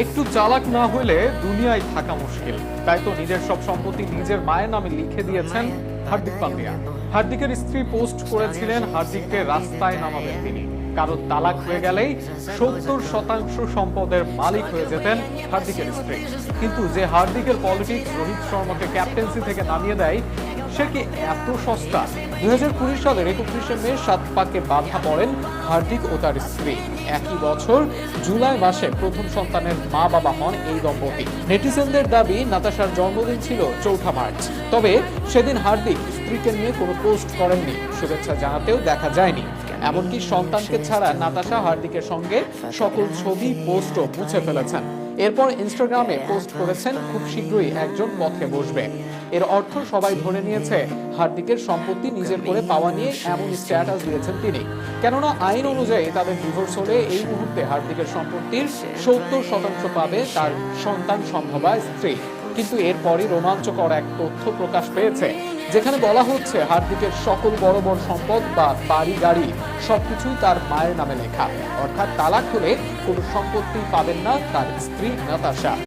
একটু চালাক না হলে দুনিয়ায় থাকা মুশকিল, তাই তো নিজের সব সম্পত্তি নিজের মায়ের নামে লিখে দিয়েছেন হার্দিক পান্ডিয়া। হার্দিকের স্ত্রী পোস্ট করেছিলেন হার্দিককে রাস্তায় নামাবেন তিনি, কারণ তালাক হয়ে গেলেই 70% সম্পদের মালিক হয়ে যেতেন হার্দিকের স্ত্রী। কিন্তু যে হার্দিকের পলিটিক্স রোহিত শর্মাকে ক্যাপ্টেন্সি থেকে নামিয়ে দেয়, সে কি এত সস্তা? 2020 সালের 31শে মে 7 পাকে বাধা পড়েন হার্দিক ও তার স্ত্রী। একই বছর জুলাই মাসে প্রথম সন্তানের মা বাবা হন এই দম্পতি। নেটিজেনদের দাবি নাতাশার জন্মদিন ছিল 4 মার্চ, তবে সেদিন হার্দিক স্ত্রীকে নিয়ে কোনো পোস্ট করেননি, শুভেচ্ছা জানাতেও দেখা যায়নি। এমনকি সন্তানকে ছাড়া নাতাশা হার্দিকের সঙ্গে সকল ছবি পোস্টও মুছে ফেলেছেন। এরপর ইনস্টাগ্রামে পোস্ট করেছেন খুব শীঘ্রই একজন পথে বসবে। এর অর্থ সবাই ধরে নিয়েছে হার্দিকের সম্পত্তি নিজের করে পাওয়া নিয়ে এমন স্ট্যাটাস দিয়েছেন তিনি। কেননা আইন অনুযায়ী তাদের ডিভোর্স হলে এই মুহূর্তে হার্দিকের সম্পত্তির 70% পাবে তার সন্তান সম্ভবা স্ত্রী। কিন্তু এরপরই রোমাঞ্চকর এক তথ্য প্রকাশ পেয়েছে, যেখানে বলা হচ্ছে হার্দিকের সকল বড় বড় সম্পদ বা বাড়ি গাড়ি সবকিছুই তার মায়ের নামে লেখা। অর্থাৎ তালাক হলে কোনো সম্পত্তি পাবেন না তার স্ত্রী নাতাশা।